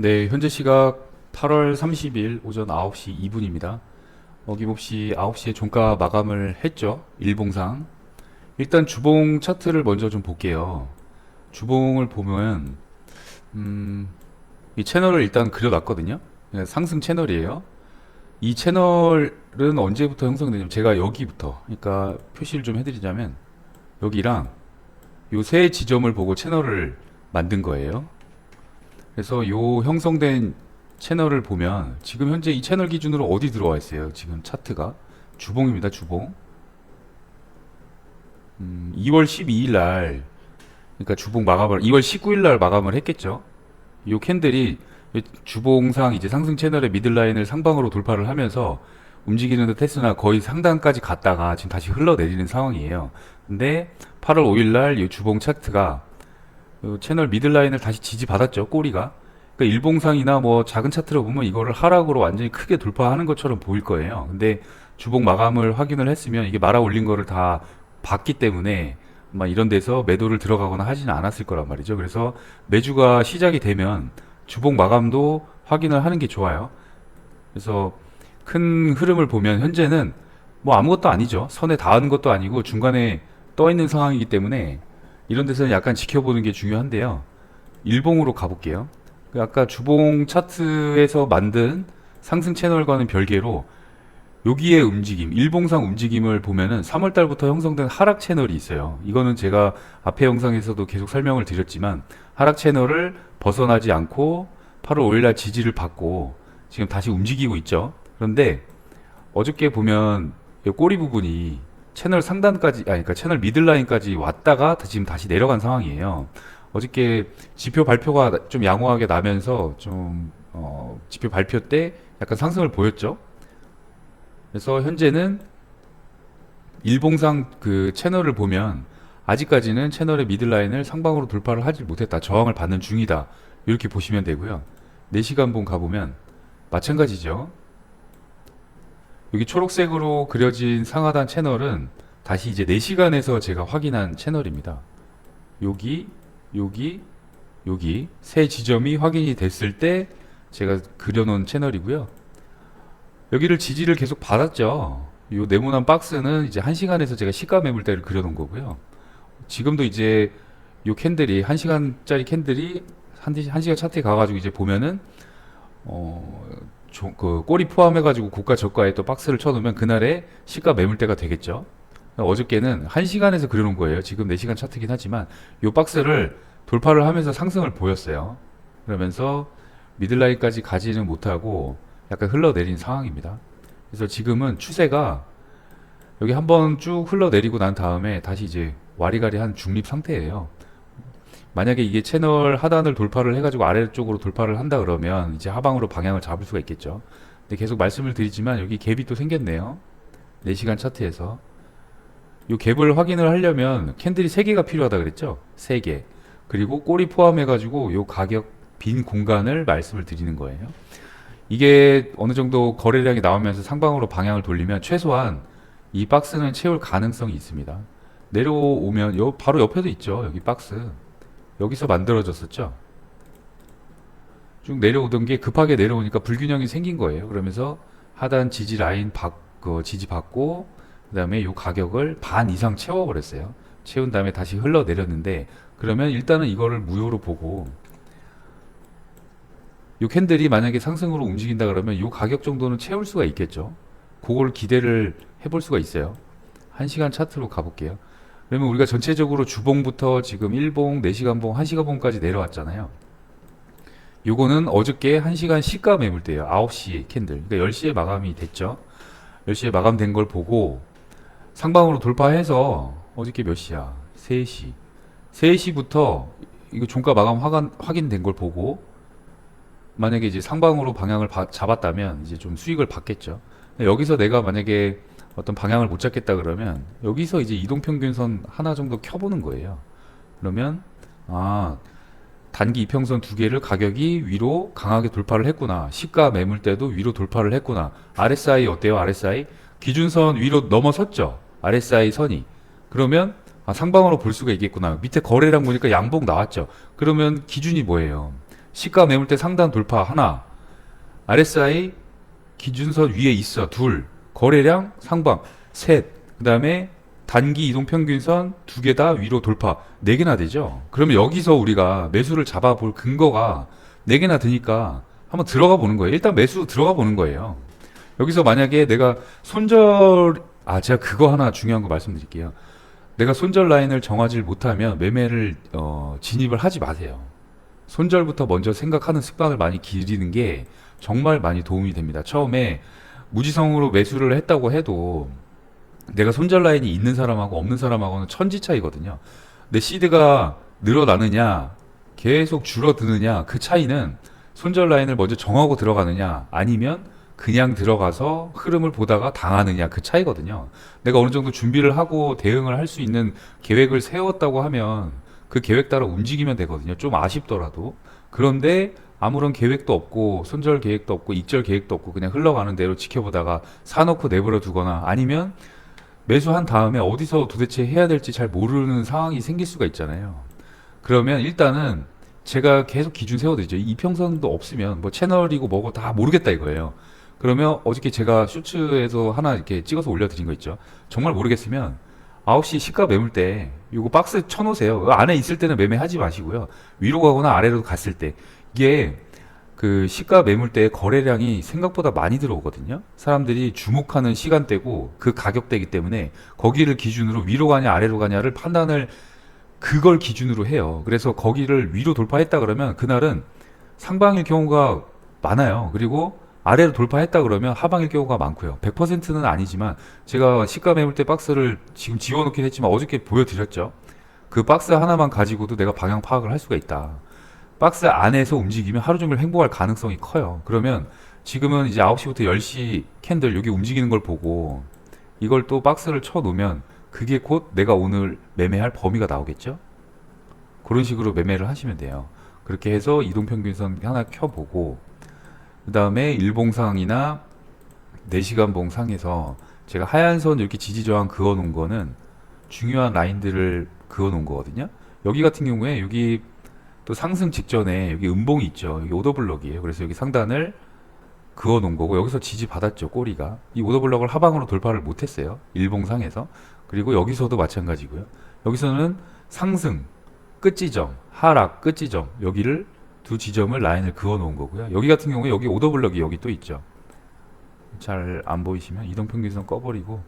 네, 현재 시각 8월 30일 오전 9시 2분입니다. 어김없이 9시에 종가 마감을 했죠. 일봉상. 일단 주봉 차트를 먼저 좀 볼게요. 주봉을 보면 이 채널을 일단 그려놨거든요. 그냥 상승 채널이에요. 이 채널은 언제부터 형성되냐면 제가 여기부터, 그러니까 표시를 좀 해드리자면 여기랑 요 세 지점을 보고 채널을 만든 거예요. 그래서 요 형성된 채널을 보면 지금 현재 이 채널 기준으로 어디 들어와 있어요? 지금 차트가 주봉입니다. 주봉. 2월 12일 날, 그러니까 주봉 마감을 2월 19일 날 마감을 했겠죠. 요 캔들이 주봉상 이제 상승 채널의 미들라인을 상방으로 돌파를 하면서 움직이는 듯 했으나 거의 상단까지 갔다가 지금 다시 흘러내리는 상황이에요. 근데 8월 5일 날 이 주봉 차트가 요 채널 미들라인을 다시 지지받았죠. 꼬리가. 그러니까 일봉상이나 뭐 작은 차트로 보면 이거를 하락으로 완전히 크게 돌파하는 것처럼 보일 거예요. 근데 주봉 마감을 확인을 했으면 이게 말아 올린 거를 다 봤기 때문에 막 이런 데서 매도를 들어가거나 하지는 않았을 거란 말이죠. 그래서 매주가 시작이 되면 주봉 마감도 확인을 하는 게 좋아요. 그래서 큰 흐름을 보면 현재는 뭐 아무것도 아니죠. 선에 닿은 것도 아니고 중간에 떠 있는 상황이기 때문에 이런 데서는 약간 지켜보는 게 중요한데요. 일봉으로 가볼게요. 아까 주봉 차트에서 만든 상승 채널과는 별개로 여기의 움직임, 일봉상 움직임을 보면은 3월 달부터 형성된 하락 채널이 있어요. 이거는 제가 앞에 영상에서도 계속 설명을 드렸지만 하락 채널을 벗어나지 않고 8월 5일 날 지지를 받고 지금 다시 움직이고 있죠. 그런데 어저께 보면 이 꼬리 부분이 채널 상단까지, 그러니까 채널 미들라인까지 왔다가 지금 다시 내려간 상황이에요. 어저께 지표 발표가 좀 양호하게 나면서 좀 지표 발표 때 약간 상승을 보였죠. 그래서 현재는 일봉상 그 채널을 보면 아직까지는 채널의 미들라인을 상방으로 돌파를 하지 못했다. 저항을 받는 중이다. 이렇게 보시면 되고요. 4시간봉 가보면 마찬가지죠. 여기 초록색으로 그려진 상하단 채널은 다시 이제 4시간에서 제가 확인한 채널입니다. 여기, 여기, 여기 세 지점이 확인이 됐을 때 제가 그려놓은 채널이고요. 여기를 지지를 계속 받았죠. 요 네모난 박스는 이제 1시간에서 제가 시가 매물대를 그려놓은 거고요. 지금도 이제 요 캔들이 1시간짜리 캔들이 1시간 차트에 가가지고 이제 보면은 그 꼬리 포함해가지고 고가 저가에 또 박스를 쳐놓으면 그날의 시가 매물대가 되겠죠. 어저께는 1시간에서 그려놓은 거예요. 지금 4시간 차트긴 하지만 요 박스를 돌파를 하면서 상승을 보였어요. 그러면서 미들라인까지 가지는 못하고 약간 흘러내린 상황입니다. 그래서 지금은 추세가 여기 한번 쭉 흘러내리고 난 다음에 다시 이제 와리가리한 중립 상태예요. 만약에 이게 채널 하단을 돌파를 해가지고 아래쪽으로 돌파를 한다 그러면 이제 하방으로 방향을 잡을 수가 있겠죠. 근데 계속 말씀을 드리지만 여기 갭이 또 생겼네요. 4시간 차트에서. 이 갭을 확인을 하려면 캔들이 3개가 필요하다 그랬죠? 3개. 그리고 꼬리 포함해가지고 이 가격 빈 공간을 말씀을 드리는 거예요. 이게 어느 정도 거래량이 나오면서 상방으로 방향을 돌리면 최소한 이 박스는 채울 가능성이 있습니다. 내려오면 바로 옆에도 있죠. 여기 박스. 여기서 만들어졌었죠. 쭉 내려오던 게 급하게 내려오니까 불균형이 생긴 거예요. 그러면서 하단 지지 라인 지지 받고 그 다음에 이 가격을 반 이상 채워버렸어요. 채운 다음에 다시 흘러내렸는데 그러면 일단은 이거를 무효로 보고 이 캔들이 만약에 상승으로 움직인다 그러면 이 가격 정도는 채울 수가 있겠죠. 그걸 기대를 해볼 수가 있어요. 1시간 차트로 가볼게요. 그러면 우리가 전체적으로 주봉부터 지금 1봉, 4시간봉, 1시간봉까지 내려왔잖아요. 요거는 어저께 1시간 시가 매물대예요. 9시 캔들. 그러니까 10시에 마감이 됐죠. 10시에 마감된 걸 보고 상방으로 돌파해서 어저께 몇 시야? 3시. 3시부터 이거 종가 마감 확인된 걸 보고 만약에 이제 상방으로 방향을 잡았다면 이제 좀 수익을 받겠죠. 여기서 내가 만약에 어떤 방향을 못 잡겠다 그러면 여기서 이제 이동평균선 하나 정도 켜보는 거예요. 그러면 단기 이평선 2개를 가격이 위로 강하게 돌파를 했구나. 시가 매물대도 위로 돌파를 했구나. RSI 어때요? RSI 기준선 위로 넘어섰죠. RSI 선이. 그러면 상방으로 볼 수가 있겠구나. 밑에 거래량 보니까 양봉 나왔죠. 그러면 기준이 뭐예요? 시가 매물대 상단 돌파 하나, RSI 기준선 위에 있어 둘, 거래량 상방 셋, 그 다음에 단기 이동 평균선 두 개 다 위로 돌파 네 개나 되죠. 그러면 여기서 우리가 매수를 잡아볼 근거가 네 개나 드니까 한번 들어가 보는 거예요. 일단 매수 들어가 보는 거예요. 여기서 만약에 내가 제가 그거 하나 중요한 거 말씀드릴게요. 내가 손절 라인을 정하지 못하면 매매를 진입을 하지 마세요. 손절부터 먼저 생각하는 습관을 많이 기르는 게 정말 많이 도움이 됩니다. 처음에 무지성으로 매수를 했다고 해도 내가 손절 라인이 있는 사람하고 없는 사람하고는 천지 차이거든요. 내 시드가 늘어나느냐 계속 줄어드느냐 그 차이는 손절 라인을 먼저 정하고 들어가느냐 아니면 그냥 들어가서 흐름을 보다가 당하느냐 그 차이거든요. 내가 어느 정도 준비를 하고 대응을 할 수 있는 계획을 세웠다고 하면 그 계획 따라 움직이면 되거든요. 좀 아쉽더라도. 그런데 아무런 계획도 없고 손절 계획도 없고 익절 계획도 없고 그냥 흘러가는 대로 지켜보다가 사놓고 내버려 두거나 아니면 매수한 다음에 어디서 도대체 해야 될지 잘 모르는 상황이 생길 수가 있잖아요. 그러면 일단은 제가 계속 기준 세워드리죠. 이평선도 없으면 뭐 채널이고 뭐고 다 모르겠다 이거예요. 그러면 어저께 제가 쇼츠에서 하나 이렇게 찍어서 올려드린 거 있죠. 정말 모르겠으면 9시 시가 매물 때 이거 박스 쳐놓으세요. 그 안에 있을 때는 매매하지 마시고요. 위로 가거나 아래로 갔을 때 이게 그 시가 매물 때 거래량이 생각보다 많이 들어오거든요. 사람들이 주목하는 시간대고 그 가격대이기 때문에 거기를 기준으로 위로 가냐 아래로 가냐를 판단을 그걸 기준으로 해요. 그래서 거기를 위로 돌파했다 그러면 그날은 상방일 경우가 많아요. 그리고 아래로 돌파했다 그러면 하방일 경우가 많고요. 100%는 아니지만 제가 시가 매물 때 박스를 지금 지워놓긴 했지만 어저께 보여드렸죠. 그 박스 하나만 가지고도 내가 방향 파악을 할 수가 있다. 박스 안에서 움직이면 하루 종일 행복할 가능성이 커요. 그러면 지금은 이제 9시부터 10시 캔들 여기 움직이는 걸 보고 이걸 또 박스를 쳐 놓으면 그게 곧 내가 오늘 매매할 범위가 나오겠죠? 그런 식으로 매매를 하시면 돼요. 그렇게 해서 이동평균선 하나 켜보고 그 다음에 일봉상이나 4시간 봉상에서 제가 하얀 선 이렇게 지지저항 그어 놓은 거는 중요한 라인들을 그어 놓은 거거든요. 여기 같은 경우에 여기 또 상승 직전에 여기 음봉이 있죠. 여기 오더블럭이에요. 그래서 여기 상단을 그어 놓은 거고 여기서 지지 받았죠. 꼬리가. 이 오더블럭을 하방으로 돌파를 못 했어요. 일봉상에서. 그리고 여기서도 마찬가지고요. 여기서는 상승 끝지점, 하락 끝지점 여기를 두 지점을 라인을 그어 놓은 거고요. 여기 같은 경우에 여기 오더블럭이 여기 또 있죠. 잘 안 보이시면 이동평균선 꺼버리고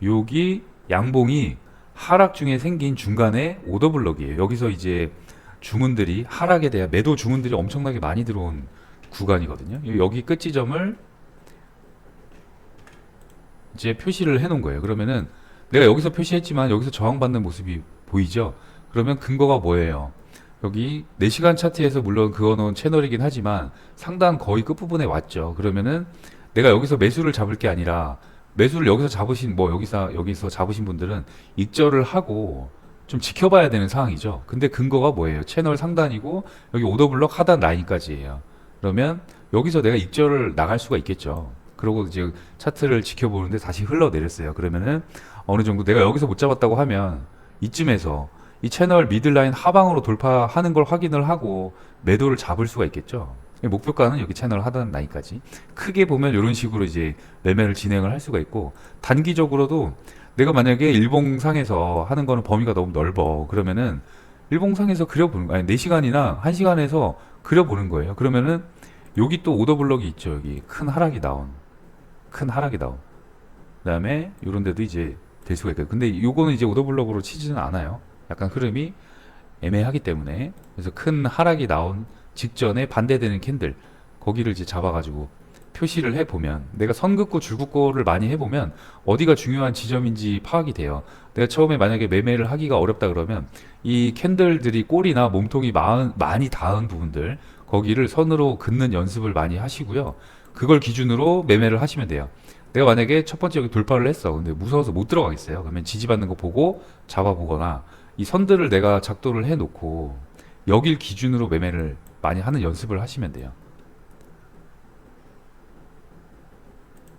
여기 양봉이 하락 중에 생긴 중간에 오더블럭이에요. 여기서 이제 주문들이 하락에 대한 매도 주문들이 엄청나게 많이 들어온 구간이거든요. 여기 끝 지점을 이제 표시를 해 놓은 거예요. 그러면은 내가 여기서 표시했지만 여기서 저항받는 모습이 보이죠? 그러면 근거가 뭐예요? 여기 4시간 차트에서 물론 그거는 채널이긴 하지만 상단 거의 끝부분에 왔죠. 그러면은 내가 여기서 매수를 잡을 게 아니라 매수를 여기서 잡으신 뭐 여기서 잡으신 분들은 익절을 하고 좀 지켜봐야 되는 상황이죠. 근데 근거가 뭐예요? 채널 상단이고 여기 오더블럭 하단 라인까지예요. 그러면 여기서 내가 익절을 나갈 수가 있겠죠. 그러고 이제 차트를 지켜보는데 다시 흘러내렸어요. 그러면은 어느 정도 내가 여기서 못 잡았다고 하면 이쯤에서 이 채널 미들라인 하방으로 돌파하는 걸 확인을 하고 매도를 잡을 수가 있겠죠. 목표가는 여기 채널 하단 라인까지 크게 보면 이런 식으로 이제 매매를 진행을 할 수가 있고 단기적으로도 내가 만약에 일봉상에서 하는 거는 범위가 너무 넓어 그러면은 일봉상에서 그려보는 거야. 4시간이나 1시간에서 그려보는 거예요. 그러면은 여기 또 오더블럭이 있죠. 여기 큰 하락이 나온 그 다음에 요런 데도 이제 될 수가 있고요. 근데 요거는 이제 오더블럭으로 치지는 않아요. 약간 흐름이 애매하기 때문에 그래서 큰 하락이 나온 직전에 반대되는 캔들 거기를 이제 잡아가지고 표시를 해보면 내가 선긋고 줄긋고를 많이 해보면 어디가 중요한 지점인지 파악이 돼요. 내가 처음에 만약에 매매를 하기가 어렵다 그러면 이 캔들들이 꼬리나 몸통이 많이 닿은 부분들 거기를 선으로 긋는 연습을 많이 하시고요. 그걸 기준으로 매매를 하시면 돼요. 내가 만약에 첫 번째 여기 돌파를 했어. 근데 무서워서 못 들어가겠어요. 그러면 지지받는 거 보고 잡아보거나 이 선들을 내가 작도를 해놓고 여길 기준으로 매매를 많이 하는 연습을 하시면 돼요.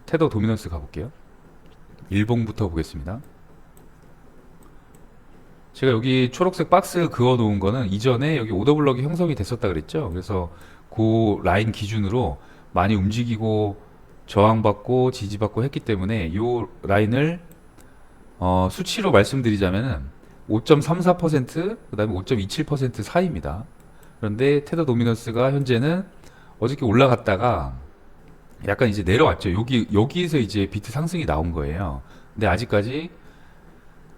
테더 도미넌스 가볼게요. 일봉부터 보겠습니다. 제가 여기 초록색 박스 그어 놓은 거는 이전에 여기 오더블럭이 형성이 됐었다 그랬죠. 그래서 그 라인 기준으로 많이 움직이고 저항받고 지지받고 했기 때문에 이 라인을 수치로 말씀드리자면은 5.34%, 그다음에 5.27% 사이입니다. 그런데 테더 도미넌스가 현재는 어저께 올라갔다가 약간 이제 내려왔죠. 여기에서 이제 비트 상승이 나온 거예요. 근데 아직까지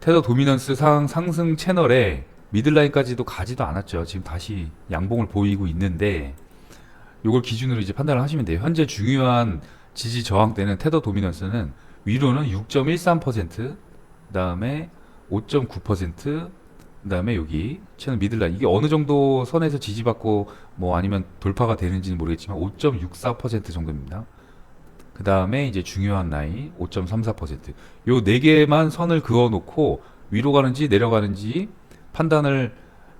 테더 도미넌스 상승 채널에 미들라인까지도 가지도 않았죠. 지금 다시 양봉을 보이고 있는데 요걸 기준으로 이제 판단을 하시면 돼요. 현재 중요한 지지 저항대는 테더 도미넌스는 위로는 6.13%, 그다음에 5.9%, 그다음에 여기 채널 미들라인 이게 어느 정도 선에서 지지받고 뭐 아니면 돌파가 되는지는 모르겠지만 5.64% 정도입니다. 그 다음에 이제 중요한 라인 5.34%. 요 네 개만 선을 그어 놓고 위로 가는지 내려가는지 판단을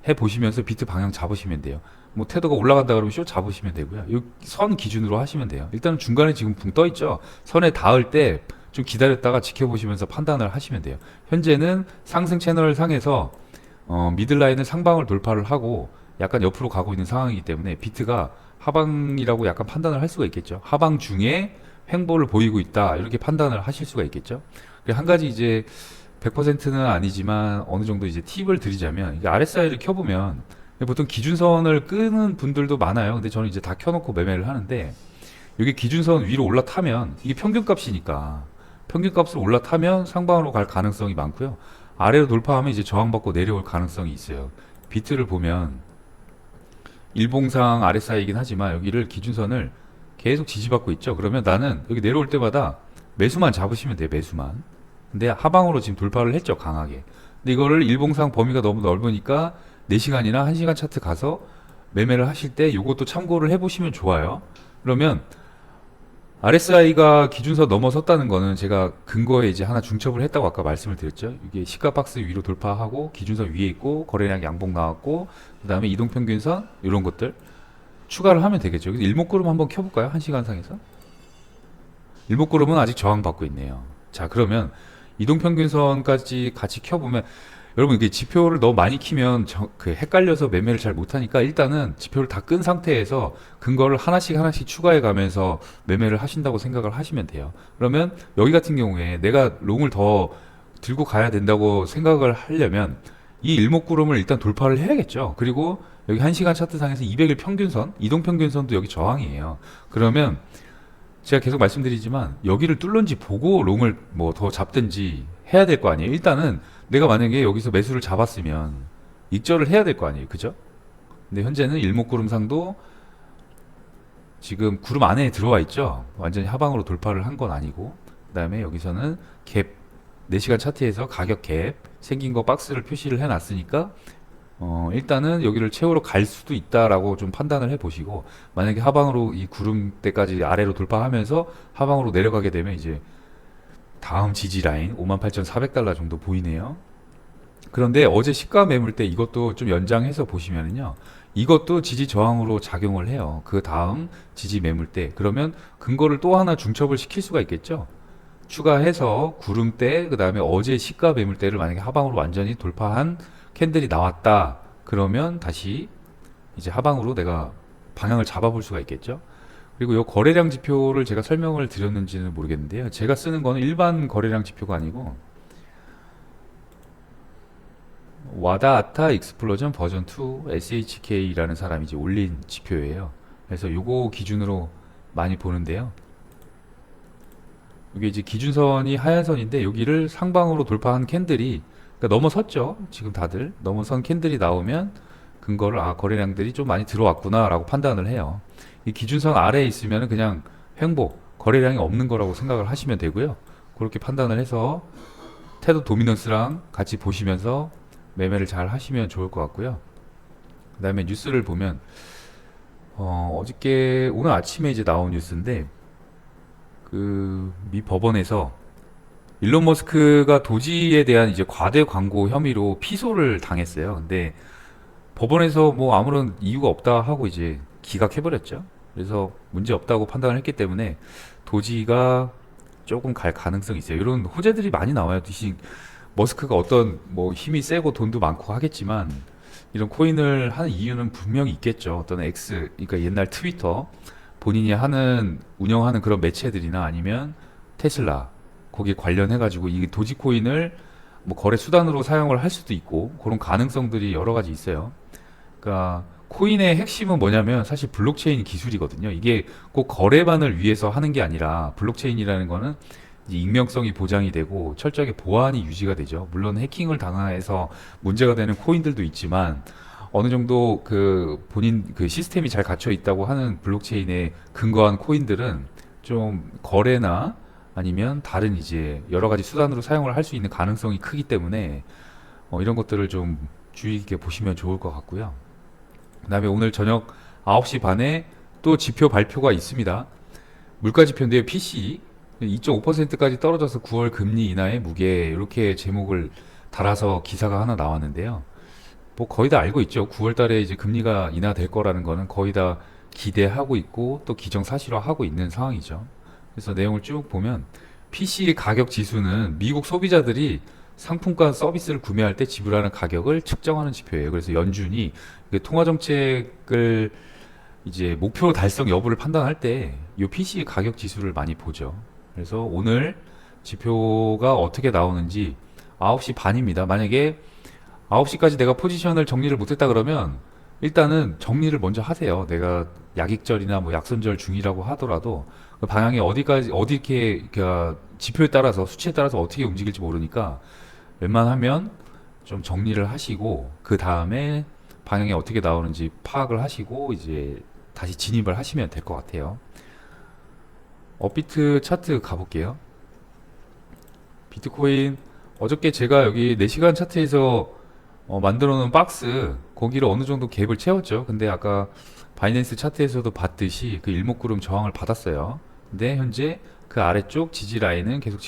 해 보시면서 비트 방향 잡으시면 돼요. 뭐 테더가 올라간다 그러면 숏 잡으시면 되고요. 요 선 기준으로 하시면 돼요. 일단 중간에 지금 붕 떠 있죠. 선에 닿을 때 좀 기다렸다가 지켜보시면서 판단을 하시면 돼요. 현재는 상승 채널 상에서 미들라인을 상방을 돌파를 하고 약간 옆으로 가고 있는 상황이기 때문에 비트가 하방이라고 약간 판단을 할 수가 있겠죠. 하방 중에 횡보를 보이고 있다 이렇게 판단을 하실 수가 있겠죠. 한 가지 이제 100%는 아니지만 어느 정도 이제 팁을 드리자면 이게 RSI를 켜보면 보통 기준선을 끄는 분들도 많아요. 근데 저는 이제 다 켜놓고 매매를 하는데 여기 기준선 위로 올라타면 이게 평균값이니까 평균값을 올라타면 상방으로 갈 가능성이 많고요. 아래로 돌파하면 이제 저항받고 내려올 가능성이 있어요. 비트를 보면 일봉상 RSI이긴 하지만 여기를 기준선을 계속 지지받고 있죠. 그러면 나는 여기 내려올 때마다 매수만 잡으시면 돼요. 매수만. 근데 하방으로 지금 돌파를 했죠. 강하게. 근데 이거를 일봉상 범위가 너무 넓으니까 4시간이나 1시간 차트 가서 매매를 하실 때 이것도 참고를 해보시면 좋아요. 그러면 RSI가 기준선 넘어섰다는 거는 제가 근거에 이제 하나 중첩을 했다고 아까 말씀을 드렸죠. 이게 시가 박스 위로 돌파하고 기준선 위에 있고 거래량 양봉 나왔고 그다음에 이동평균선 이런 것들 추가를 하면 되겠죠. 그래서 일목구름 한번 켜볼까요? 1시간상에서 일목구름은 아직 저항받고 있네요. 자, 그러면 이동평균선까지 같이 켜보면 여러분 이게 지표를 너무 많이 키면 헷갈려서 매매를 잘 못하니까 일단은 지표를 다 끈 상태에서 근거를 하나씩 하나씩 추가해 가면서 매매를 하신다고 생각을 하시면 돼요. 그러면 여기 같은 경우에 내가 롱을 더 들고 가야 된다고 생각을 하려면 이 일목구름을 일단 돌파를 해야겠죠. 그리고 여기 1시간 차트상에서 200일 평균선, 이동평균선도 여기 저항이에요. 그러면 제가 계속 말씀드리지만 여기를 뚫는지 보고 롱을 뭐 더 잡든지 해야 될 거 아니에요. 일단은 내가 만약에 여기서 매수를 잡았으면 익절을 해야 될 거 아니에요. 그죠? 근데 현재는 일목구름상도 지금 구름 안에 들어와 있죠. 완전히 하방으로 돌파를 한 건 아니고 그 다음에 여기서는 갭 4시간 차트에서 가격 갭 생긴 거 박스를 표시를 해놨으니까 일단은 여기를 채우러 갈 수도 있다라고 좀 판단을 해 보시고 만약에 하방으로 이 구름대까지 아래로 돌파하면서 하방으로 내려가게 되면 이제 다음 지지 라인 58,400달러 정도 보이네요. 그런데 어제 시가 매물대 이것도 좀 연장해서 보시면은요. 이것도 지지 저항으로 작용을 해요. 그 다음 지지 매물대. 그러면 근거를 또 하나 중첩을 시킬 수가 있겠죠. 추가해서 구름대, 그 다음에 어제 시가 매물대를 만약에 하방으로 완전히 돌파한 캔들이 나왔다. 그러면 다시 이제 하방으로 내가 방향을 잡아볼 수가 있겠죠. 그리고 이 거래량 지표를 제가 설명을 드렸는지는 모르겠는데요. 제가 쓰는 거는 일반 거래량 지표가 아니고 와다아타 익스플로전 버전 2 SHK라는 사람이 이제 올린 지표예요. 그래서 요거 기준으로 많이 보는데요. 이게 이제 기준선이 하얀 선인데 여기를 상방으로 돌파한 캔들이 그러니까 넘어섰죠. 지금 다들 넘어선 캔들이 나오면 근거를 거래량들이 좀 많이 들어왔구나 라고 판단을 해요. 이 기준선 아래에 있으면 그냥 횡보 거래량이 없는 거라고 생각을 하시면 되고요. 그렇게 판단을 해서 테더 도미넌스랑 같이 보시면서 매매를 잘 하시면 좋을 것 같고요. 그 다음에 뉴스를 보면 어저께 오늘 아침에 이제 나온 뉴스인데 그 미 법원에서 일론 머스크가 도지에 대한 이제 과대 광고 혐의로 피소를 당했어요. 근데 법원에서 뭐 아무런 이유가 없다 하고 이제 기각해버렸죠. 그래서 문제 없다고 판단을 했기 때문에 도지가 조금 갈 가능성이 있어요. 이런 호재들이 많이 나와요. 머스크가 어떤 뭐 힘이 세고 돈도 많고 하겠지만 이런 코인을 하는 이유는 분명히 있겠죠. 어떤 X, 그러니까 옛날 트위터 본인이 하는 운영하는 그런 매체들이나 아니면 테슬라 거기에 관련해 가지고 이 도지코인을 뭐 거래 수단으로 사용을 할 수도 있고 그런 가능성들이 여러 가지 있어요. 그러니까 코인의 핵심은 뭐냐면 사실 블록체인 기술이거든요. 이게 꼭 거래만을 위해서 하는 게 아니라 블록체인이라는 거는 이제 익명성이 보장이 되고 철저하게 보안이 유지가 되죠. 물론 해킹을 당해서 문제가 되는 코인들도 있지만 어느 정도 그 본인 그 시스템이 잘 갖춰 있다고 하는 블록체인에 근거한 코인들은 좀 거래나 아니면 다른 이제 여러 가지 수단으로 사용을 할 수 있는 가능성이 크기 때문에 이런 것들을 좀 주의 깊게 보시면 좋을 것 같고요. 그다음에 오늘 저녁 9시 반에 또 지표 발표가 있습니다. 물가 지표인데요. PC 2.5%까지 떨어져서 9월 금리 인하의 무게 이렇게 제목을 달아서 기사가 하나 나왔는데요. 뭐 거의 다 알고 있죠. 9월 달에 이제 금리가 인하될 거라는 거는 거의 다 기대하고 있고 또 기정사실화하고 있는 상황이죠. 그래서 내용을 쭉 보면 PC 가격 지수는 미국 소비자들이 상품과 서비스를 구매할 때 지불하는 가격을 측정하는 지표예요. 그래서 연준이 통화 정책을 이제 목표 달성 여부를 판단할 때 이 PC 가격 지수를 많이 보죠. 그래서 오늘 지표가 어떻게 나오는지 9시 반입니다. 만약에 9시까지 내가 포지션을 정리를 못했다 그러면 일단은 정리를 먼저 하세요. 내가 약익절이나 뭐 약손절 중이라고 하더라도 그 방향이 어디까지 어디 이렇게 그 지표에 따라서 수치에 따라서 어떻게 움직일지 모르니까 웬만하면 좀 정리를 하시고 그 다음에 방향이 어떻게 나오는지 파악을 하시고 이제 다시 진입을 하시면 될 것 같아요. 업비트 차트 가볼게요. 비트코인 어저께 제가 여기 4시간 차트에서 만들어 놓은 박스 거기를 어느 정도 갭을 채웠죠. 근데 아까 바이낸스 차트에서도 봤듯이 그 일목구름 저항을 받았어요. 근데 현재 그 아래쪽 지지 라인은 계속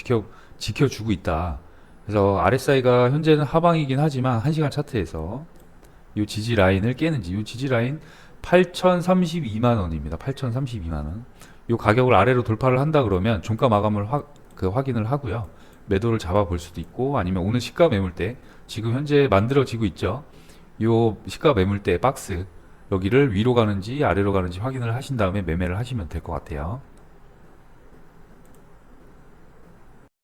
지켜주고 있다. 그래서 RSI가 현재는 하방이긴 하지만 1시간 차트에서 이 지지 라인을 깨는지 이 지지 라인 8,032만 원입니다. 8,032만 원. 이 가격을 아래로 돌파를 한다 그러면 종가 마감을 확인을 하고요. 매도를 잡아 볼 수도 있고 아니면 오늘 시가 매물대 지금 현재 만들어지고 있죠. 이 시가 매물대 박스 여기를 위로 가는지 아래로 가는지 확인을 하신 다음에 매매를 하시면 될 것 같아요.